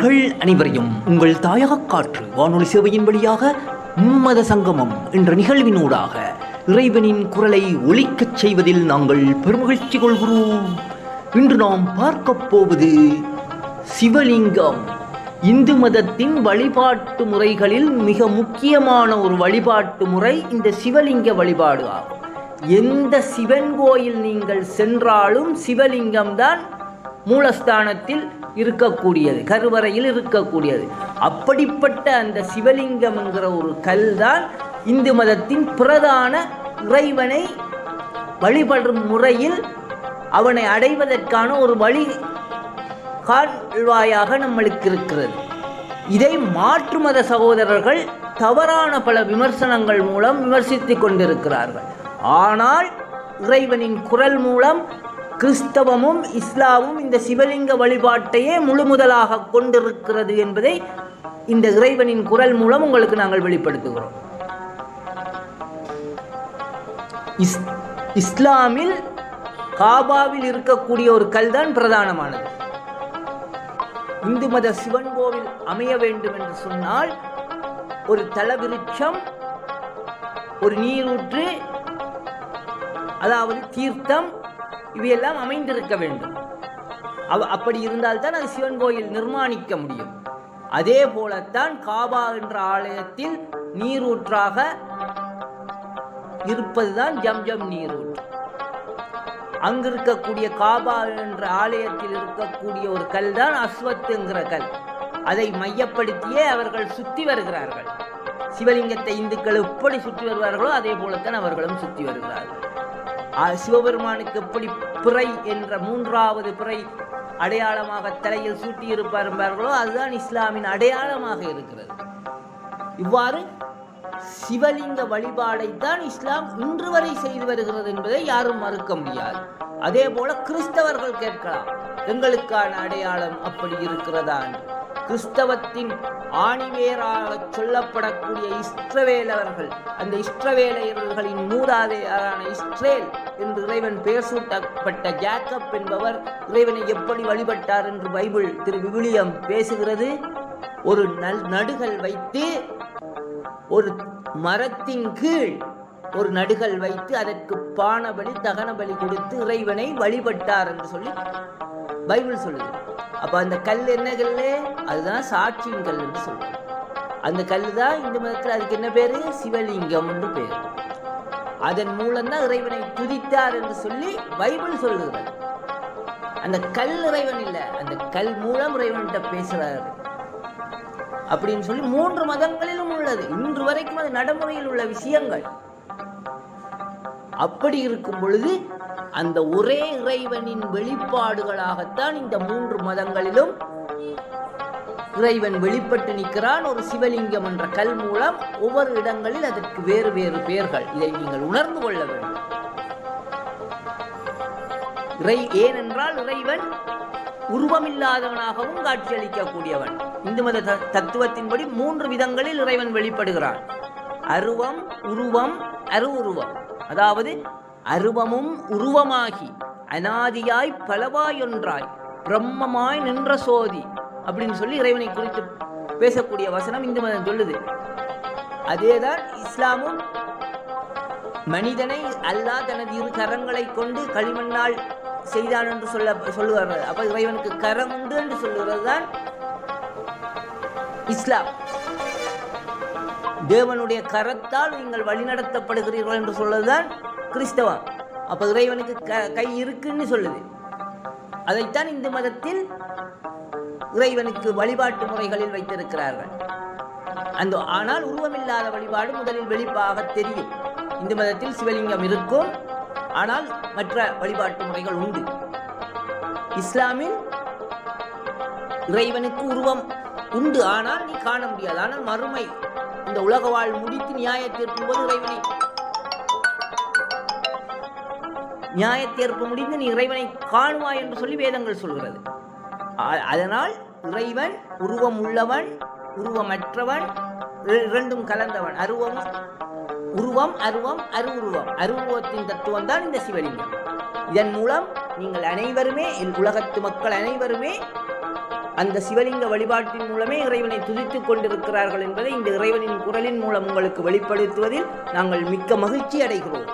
நேயர்கள் அனைவரையும் உங்கள் தாயக காற்று வானொலி சேவையின் வழியாக மும்மத சங்கமம் என்ற நிகழ்வினூடாக இறைவனின் குரலை ஒலிக்கச் செய்வதில் நாங்கள் பெருமகிழ்ச்சி கொள்கிறோம். இன்று நாம் பார்க்கப் போவது சிவலிங்கம். இந்து மதத்தின் வழிபாட்டு முறைகளில் மிக முக்கியமான ஒரு வழிபாட்டு முறை இந்த சிவலிங்க வழிபாடு ஆகும். எந்த சிவன் கோயில் நீங்கள் சென்றாலும் சிவலிங்கம்தான் மூலஸ்தானத்தில் இருக்கக்கூடியது, கருவறையில் இருக்கக்கூடியது. அப்படிப்பட்ட அந்த சிவலிங்கம் என்கிற ஒரு கல் தான் இந்து மதத்தின் பிரதான இறைவனை வழிபடும் முறையில் அவனை அடைவதற்கான ஒரு வழி கால்வாயாக நம்மளுக்கு இருக்கிறது. இதை மாற்று மத சகோதரர்கள் தவறான பல விமர்சனங்கள் மூலம் விமர்சித்துக் கொண்டிருக்கிறார்கள். ஆனால் இறைவனின் குரல் மூலம் கிறிஸ்தவமும் இஸ்லாமும் இந்த சிவலிங்க வழிபாட்டையே முழுமுதலாக கொண்டிருக்கிறது என்பதை இந்த இறைவனின் குரல் மூலம் உங்களுக்கு நாங்கள் வெளிப்படுத்துகிறோம். இஸ்லாமில் காபாவில் இருக்கக்கூடிய ஒரு கல் தான் பிரதானமானது. இந்து மத சிவன் கோவில் அமைய வேண்டும் என்று சொன்னால் ஒரு தலவிருட்சம், ஒரு நீரூற்று, அதாவது தீர்த்தம், இவையெல்லாம் அமைந்திருக்க வேண்டும். அப்படி இருந்தால்தான் அது சிவன் கோயில் நிர்மாணிக்க முடியும். அதே போலத்தான் காபா என்ற ஆலயத்தில் நீரூற்றாக இருப்பதுதான் ஜம்ஜம் நீரூற்று. அங்கிருக்கக்கூடிய காபா என்ற ஆலயத்தில் இருக்கக்கூடிய ஒரு கல் தான் அஸ்வத் என்கிற கல். அதை மையப்படுத்தியே அவர்கள் சுற்றி வருகிறார்கள். சிவலிங்கத்தை இந்துக்கள் எப்படி சுற்றி வருவார்களோ அதே போலத்தான் அவர்களும் சுற்றி வருகிறார்கள். சிவபெருமானுக்கு எப்படி பிறை என்ற மூன்றாவது பிறை அடையாளமாக தலையில் சூட்டியிருப்பார்களோ அதுதான் இஸ்லாமின் அடையாளமாக இருக்கிறது. இவ்வாறு சிவலிங்க வழிபாடைத்தான் இஸ்லாம் இன்று வரை செய்து வருகிறது என்பதை யாரும் மறுக்க முடியாது. அதே போல கிறிஸ்தவர்கள் கேட்கலாம், எங்களுக்கான அடையாளம் அப்படி இருக்கிறதா என்று. கிறிஸ்தவத்தின் ஆணிவேராக சொல்லப்படக்கூடிய இஸ்ரவேலர்கள், அந்த இஸ்ரவேலர்களின் மூதாதையரான இஸ்ரேல் என்று இறைவன் பெயர் சூட்டப்பட்ட ஜாக்கப் என்பவர் இறைவனை எப்படி வழிபட்டார் என்று பைபிள் விவிலியம் பேசுகிறது. ஒரு நடுகள் வைத்து, ஒரு மரத்தின் கீழ் ஒரு நடுகள் வைத்து அதற்கு பானபலி தகனபலி கொடுத்து இறைவனை வழிபட்டார் என்று சொல்லி பைபிள் சொல்லுது. அப்ப அந்த கல் என்ன கல்லு? அதுதான் சாட்சியின் கல் என்று சொல்லுது. அந்த கல் தான் இந்த மதத்தில் அதுக்கு என்ன பேரு? சிவலிங்கம் என்று பேரு. அதன் மூலம்தான் இறைவனை துதித்தார் என்று சொல்லி பைபிள் சொல்லுகிறது. அந்த கல் இறைவன் இல்லை, அந்த கல் மூலம் இறைவன்கிட்ட பேசுறாரு அப்படின்னு சொல்லி 3 மதங்களிலும் உள்ளது. இன்று வரைக்கும் அது நடைமுறையில் உள்ள விஷயங்கள். அப்படி இருக்கும் பொழுது அந்த ஒரே இறைவனின் வெளிப்பாடுகளாகத்தான் இந்த 3 மதங்களிலும் இறைவன் வெளிப்பட்டு நிற்கிறான். ஒரு சிவலிங்கம் என்ற கல் மூலம் ஒவ்வொரு இடங்களில் அதற்கு வேறு வேறு பெயர்கள். இதை நீங்கள் உணர்ந்து கொள்ள வேண்டும். ஏனென்றால் இறைவன் உருவமில்லாதவனாகவும் காட்சியளிக்கக்கூடியவன். இந்து மத தத்துவத்தின்படி 3 விதங்களில் இறைவன் வெளிப்படுகிறான். அருவம், உருவம், அருவுருவம். அதாவது அருவமும் உருவமாகி அனாதியாய் பலவாயொன்றாய் பிரம்மமாய் நின்ற சோதி அப்படின்னு சொல்லி இறைவனை குறித்து பேசக்கூடிய வசனம் இந்து மதம் சொல்லுது. அதேதான் இஸ்லாமும் மனிதனை அல்லாஹ் தனது 2 கரங்களை கொண்டு களிமண்ணால் செய்தான் என்று சொல்லுவார்கள். அப்ப இறைவனுக்கு கரம் உண்டு என்று சொல்லுகிறது தான் இஸ்லாம். தேவனுடைய கரத்தால் நீங்கள் வழிநடத்தப்படுகிறீர்கள் என்று சொல்வதுதான் கிறிஸ்தவம். அப்ப இறைவனுக்கு கை இருக்குன்னு சொல்லுது. அதைத்தான் இந்து மதத்தில் இறைவனுக்கு வழிபாட்டு முறைகளில் வைத்திருக்கிறார்கள். ஆனால் உருவமில்லாத வழிபாடு முதலில் வெளிப்பாக தெரியும். இந்து மதத்தில் சிவலிங்கம் இருக்கும், ஆனால் மற்ற வழிபாட்டு முறைகள் உண்டு. இஸ்லாமில் இறைவனுக்கு உருவம் உண்டு, ஆனால் நீ காண முடியாது. ஆனால் மறுமை, இந்த உலக வாழ் முடித்து நியாயத்தீர்க்கும் போது இறைவனை நியாயத்தீர்ப்பு முடிந்து நீ இறைவனை காணுவாய் என்று சொல்லி வேதங்கள் சொல்கிறது. அதனால் இறைவன் உருவம் உள்ளவன், உருவமற்றவன், 2ம் கலந்தவன். உருவம், அருவம், அருவுருவத்தின் தத்துவம் தான் இந்த சிவலிங்கம். இதன் மூலம் நீங்கள் அனைவருமே, உலகத்து மக்கள் அனைவருமே அந்த சிவலிங்க வழிபாட்டின் மூலமே இறைவனை துதித்துக் கொண்டிருக்கிறார்கள் என்பதை இந்த இறைவனின் குரலின் மூலம் உங்களுக்கு வெளிப்படுத்துவதில் நாங்கள் மிக்க மகிழ்ச்சி அடைகிறோம்.